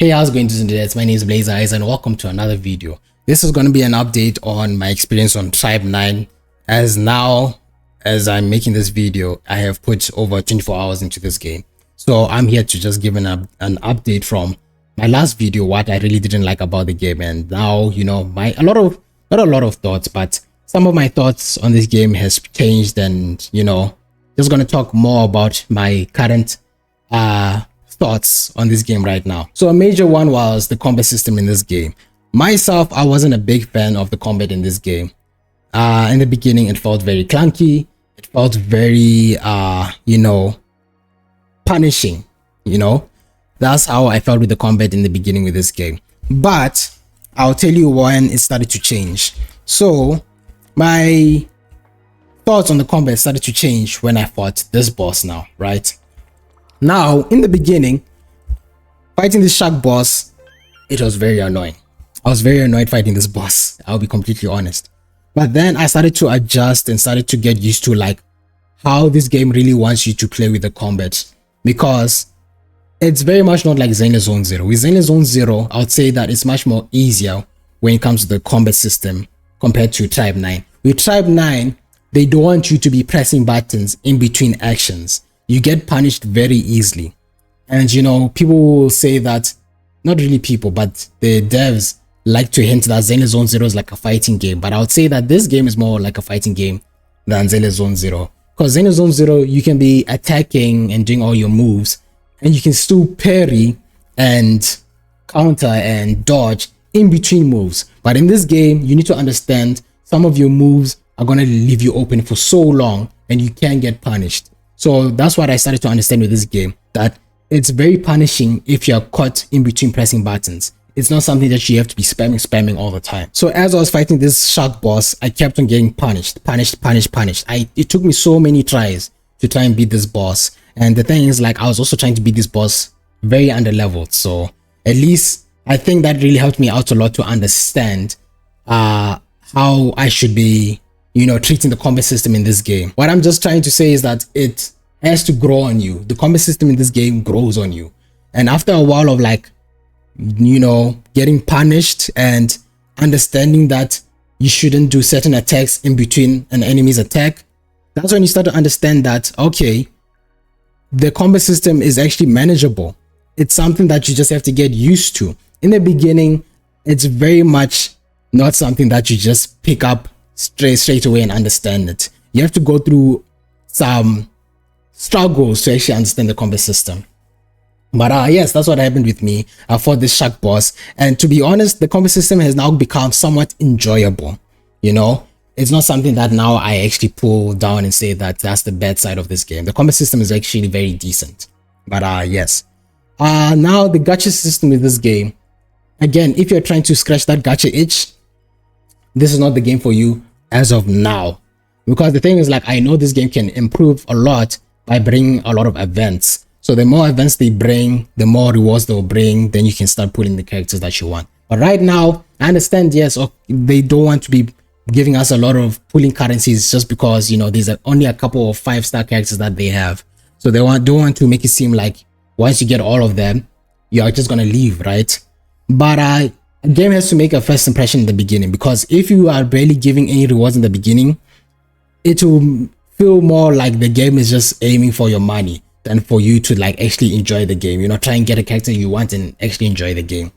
Hey, how's it going today? My name is Blazer Eyes and welcome to another video. This is going to be an update on my experience on Tribe 9. As I'm making this video, I have put over 24 hours into this game. So I'm here to just give an update from my last video, what I really didn't like about the game. And now, you know, not a lot of thoughts, but some of my thoughts on this game has changed, and, you know, just going to talk more about my current thoughts on this game right now. So a major one was the combat system in this game. Myself, I wasn't a big fan of the combat in this game. In the beginning, it felt very clunky. It felt very, you know, punishing, you know. That's how I felt with the combat in the beginning with this game. But I'll tell you when it started to change. So my thoughts on the combat started to change when I fought this boss now, right? Now, in the beginning, fighting this shark boss, it was very annoying. I was very annoyed fighting this boss, I'll be completely honest. But then I started to adjust and started to get used to like how this game really wants you to play with the combat, because it's very much not like Zenless Zone Zero. With Zenless Zone Zero, I would say that it's much more easier when it comes to the combat system compared to Tribe 9. With Tribe 9, they don't want you to be pressing buttons in between actions. You get punished very easily. And, you know, people will say that, not really people, but the devs like to hint that Zenless Zone Zero is like a fighting game. But I would say that this game is more like a fighting game than Zenless Zone Zero. Because Zenless Zone Zero, you can be attacking and doing all your moves, and you can still parry and counter and dodge in between moves. But in this game, you need to understand some of your moves are going to leave you open for so long and you can get punished. So that's what I started to understand with this game, that it's very punishing if you're caught in between pressing buttons. It's not something that you have to be spamming all the time. So as I was fighting this shark boss, I kept on getting punished. It took me so many tries to try and beat this boss. And the thing is, like, I was also trying to beat this boss very underleveled. So at least I think that really helped me out a lot to understand how I should be, you know, treating the combat system in this game. What I'm just trying to say is that it has to grow on you. The combat system in this game grows on you. And after a while of, like, you know, getting punished and understanding that you shouldn't do certain attacks in between an enemy's attack, that's when you start to understand that, okay, the combat system is actually manageable. It's something that you just have to get used to. In the beginning, it's very much not something that you just pick up straight away and understand it. You have to go through some struggles to actually understand the combat system. But yes, that's what happened with me. I fought this shark boss, and to be honest, the combat system has now become somewhat enjoyable. You know, it's not something that now I actually pull down and say that that's the bad side of this game. The combat system is actually very decent. But yes, now the gacha system with this game, again, if you're trying to scratch that gacha itch, this is not the game for you as of now. Because the thing is, like, I know this game can improve a lot by bringing a lot of events. So the more events they bring, the more rewards they'll bring, then you can start pulling the characters that you want. But right now, I understand, yes, they don't want to be giving us a lot of pulling currencies just because, you know, there's only a couple of 5-star characters that they have. So they don't want to make it seem like once you get all of them, you're just going to leave, right? But a game has to make a first impression in the beginning, because if you are barely giving any rewards in the beginning, it will feel more like the game is just aiming for your money than for you to, like, actually enjoy the game. You know, try and get a character you want and actually enjoy the game.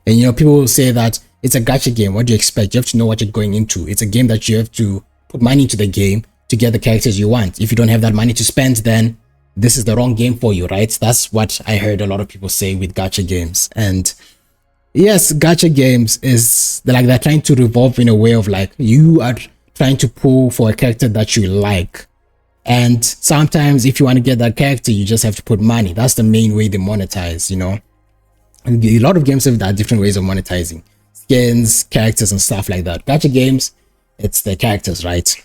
And, you know, people will say that it's a gacha game. What do you expect? You have to know what you're going into. It's a game that you have to put money into the game to get the characters you want. If you don't have that money to spend, then this is the wrong game for you, right? That's what I heard a lot of people say with gacha games. And yes, gacha games is like they're trying to revolve in a way of, like, you are trying to pull for a character that you like. And sometimes if you want to get that character, you just have to put money. That's the main way they monetize, you know. And a lot of games have that different ways of monetizing. Skins, characters, and stuff like that. Gacha games, it's the characters, right?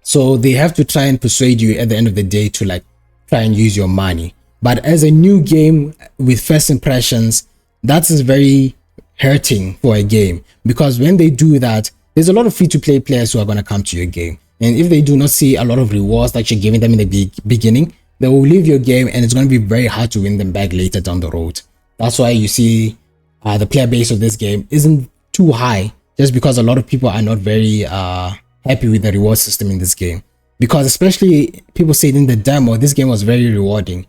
So they have to try and persuade you at the end of the day to, like, try and use your money. But as a new game with first impressions, that is very hurting for a game. Because when they do that, there's a lot of free-to-play players who are going to come to your game. And if they do not see a lot of rewards that you're giving them in the beginning, they will leave your game, and it's going to be very hard to win them back later down the road. That's why you see the player base of this game isn't too high, just because a lot of people are not very happy with the reward system in this game. Because especially people said in the demo, this game was very rewarding.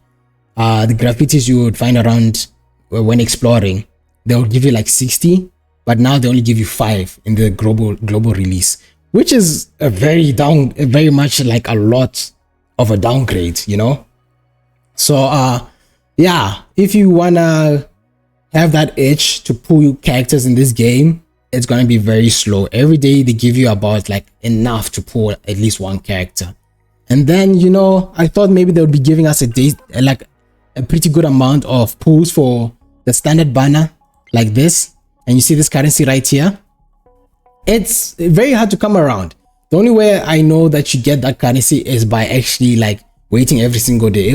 The graffitis you would find around when exploring, they'll give you like 60, but now they only give you 5 in the global release, which is a very much like a lot of a downgrade, you know. So yeah, if you wanna have that itch to pull characters in this game, it's gonna be very slow. Every day they give you about like enough to pull at least one character. And then, you know, I thought maybe they would be giving us a day, like a pretty good amount of pulls for the standard banner like this. And you see this currency right here. It's very hard to come around. The only way I know that you get that currency is by actually like waiting every single day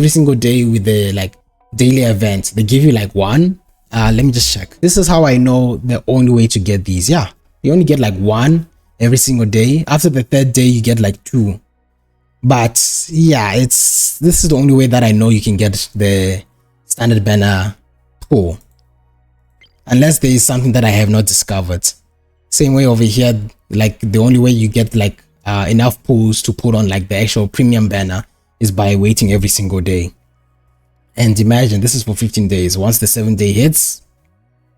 with the like daily events. They give you like one. Let me just check. This is how I know the only way to get these. Yeah, you only get like one every single day. After the 3rd day you get like 2. But yeah, this is the only way that I know you can get the standard banner pull, unless there is something that I have not discovered. Same way over here, like the only way you get like enough pulls to put on like the actual premium banner is by waiting every single day. And imagine this is for 15 days. Once the 7th day hits,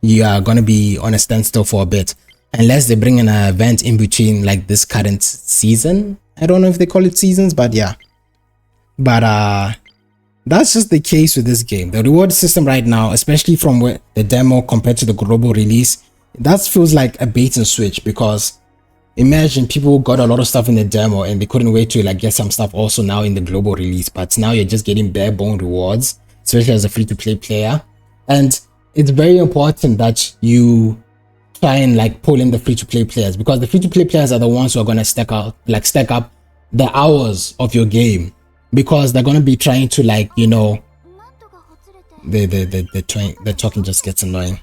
you are gonna be on a standstill for a bit, unless they bring an event in between, like this current season. I don't know if they call it seasons, but yeah. But that's just the case with this game. The reward system right now, especially from the demo compared to the global release, that feels like a bait and switch. Because imagine people got a lot of stuff in the demo and they couldn't wait to like get some stuff also now in the global release, but now you're just getting bare bone rewards, especially as a free-to-play player. And it's very important that you try and like pull in the free-to-play players, because the free-to-play players are the ones who are going to stack up the hours of your game, because they're going to be trying to like, you know, the talking just gets annoying.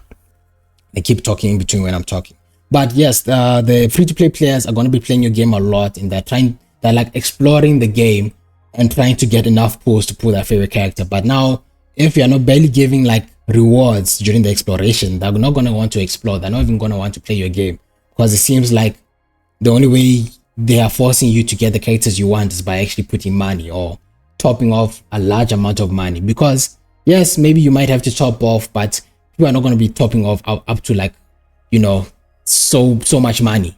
They keep talking in between when I'm talking. But yes, the free-to-play players are going to be playing your game a lot, and they're like exploring the game and trying to get enough pulls to pull their favorite character. But now, if you're not barely giving like rewards during the exploration, they're not going to want to explore. They're not even going to want to play your game, because it seems like the only way they are forcing you to get the characters you want is by actually putting money or topping off a large amount of money. Because yes, maybe you might have to top off, but people are not going to be topping off up to like, you know, so much money.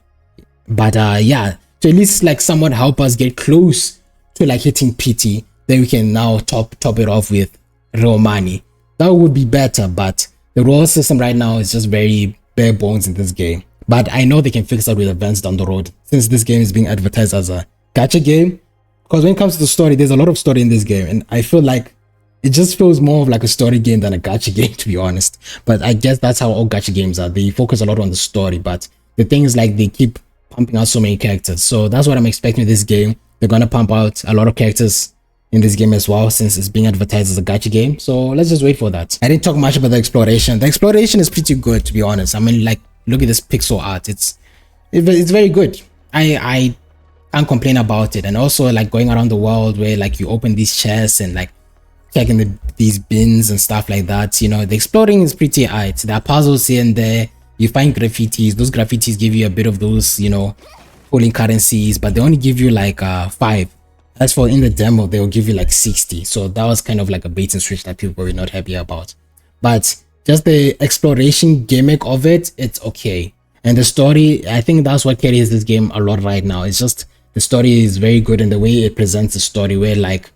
But yeah, to at least like somewhat help us get close to like hitting PT, then we can now top it off with real money. That would be better, but the reward system right now is just very bare bones in this game. But I know they can fix that with events down the road, since this game is being advertised as a gacha game. Because when it comes to the story, there's a lot of story in this game, and I feel like it just feels more of like a story game than a gacha game, to be honest. But I guess that's how all gacha games are. They focus a lot on the story, but the thing is like they keep pumping out so many characters. So that's what I'm expecting with this game. They're gonna pump out a lot of characters in this game as well, since it's being advertised as a gacha game. So let's just wait for that. I didn't talk much about the exploration. The exploration is pretty good, to be honest. I mean, like, look at this pixel art. It's very good. I can't complain about it. And also like going around the world where like you open these chests and like checking these bins and stuff like that. You know, the exploring is pretty alright. There are puzzles here and there. You find graffitis. Those graffitis give you a bit of those, you know, pulling currencies, but they only give you like 5. As for in the demo, they will give you like 60. So that was kind of like a bait and switch that people were not happy about. But just the exploration gimmick of it, it's okay. And the story, I think that's what carries this game a lot right now. It's just the story is very good, and the way it presents the story, where like,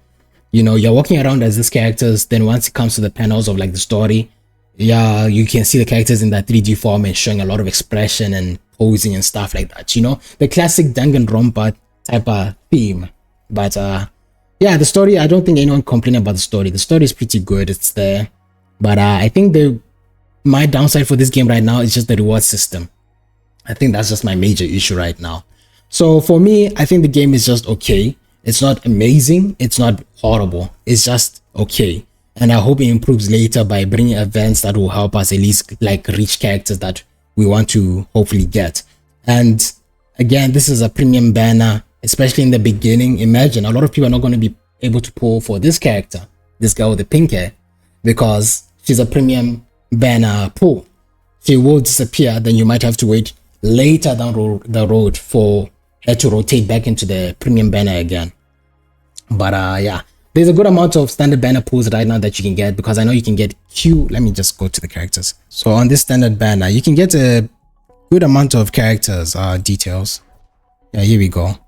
you know, you're walking around as these characters, then once it comes to the panels of like the story, yeah, you can see the characters in that 3D form and showing a lot of expression and posing and stuff like that, you know, the classic Danganronpa type of theme. But yeah, the story, I don't think anyone complained about the story. The story is pretty good, it's there. But I think my downside for this game right now is just the reward system. I think that's just my major issue right now. So for me, I think the game is just okay. It's not amazing, it's not horrible, it's just okay. And I hope it improves later by bringing events that will help us at least like reach characters that we want to hopefully get. And again, this is a premium banner, especially in the beginning. Imagine a lot of people are not going to be able to pull for this character, this girl with the pink hair, because she's a premium banner pool. She will disappear, then you might have to wait later down the road for her to rotate back into the premium banner again. But yeah, there's a good amount of standard banner pools right now that you can get, because I know you can get Q. Let me just go to the characters. So on this standard banner, you can get a good amount of characters details. Yeah, here we go.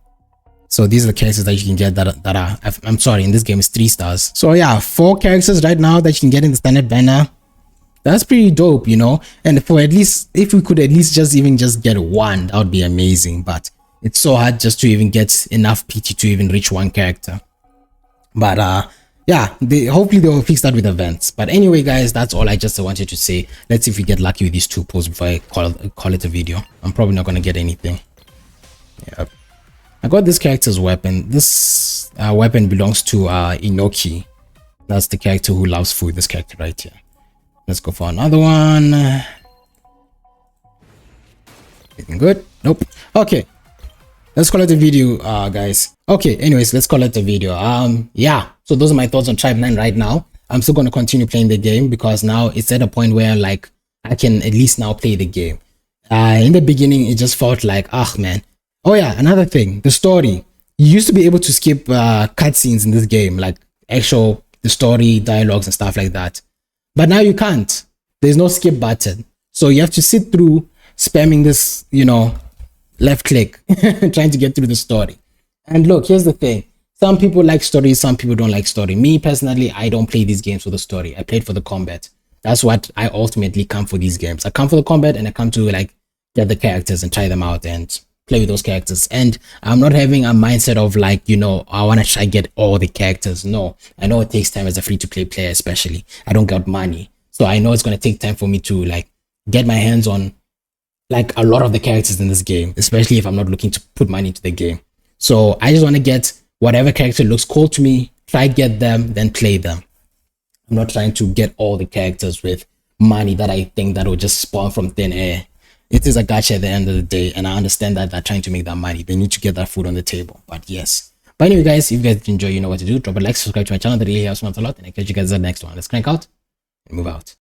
So these are the characters that you can get that are, I'm sorry, in this game is 3 stars. So yeah, 4 characters right now that you can get in the standard banner. That's pretty dope, you know. And for at least, if we could at least just get one, that would be amazing. But it's so hard just to even get enough PT to even reach 1 character. But yeah, hopefully they will fix that with events. But anyway, guys, that's all I just wanted to say. Let's see if we get lucky with these 2 pulls before I call it a video. I'm probably not gonna get anything. Yep. I got this character's weapon. This weapon belongs to Inoki. That's the character who loves food. This character right here. Let's go for another one. Anything good? Nope. Okay. Let's call it a video, guys. Okay, anyways, let's call it a video. Yeah, so those are my thoughts on Tribe 9 right now. I'm still going to continue playing the game, because now it's at a point where, like, I can at least now play the game. In the beginning, it just felt like, man. Oh yeah, another thing, the story. You used to be able to skip cutscenes in this game, like the story, dialogues and stuff like that. But now you can't. There's no skip button. So you have to sit through spamming this, you know, left click, trying to get through the story. And look, here's the thing. Some people like story, some people don't like story. Me personally, I don't play these games for the story. I played for the combat. That's what I ultimately come for these games. I come for the combat, and I come to like get the characters and try them out and play with those characters. And I'm not having a mindset of like, you know, I want to try get all the characters. No, I know it takes time as a free-to-play player, especially. I don't got money, so I know it's going to take time for me to like get my hands on like a lot of the characters in this game, especially if I'm not looking to put money into the game. So I just want to get whatever character looks cool to me, try get them, then play them. I'm not trying to get all the characters with money that I think that will just spawn from thin air. It is a gacha at the end of the day, and I understand that they're trying to make that money. They need to get that food on the table. But yes. But anyway, guys, if you guys enjoy, you know what to do. Drop a like, subscribe to my channel. That really helps me out a lot. And I catch you guys in the next one. Let's crank out and move out.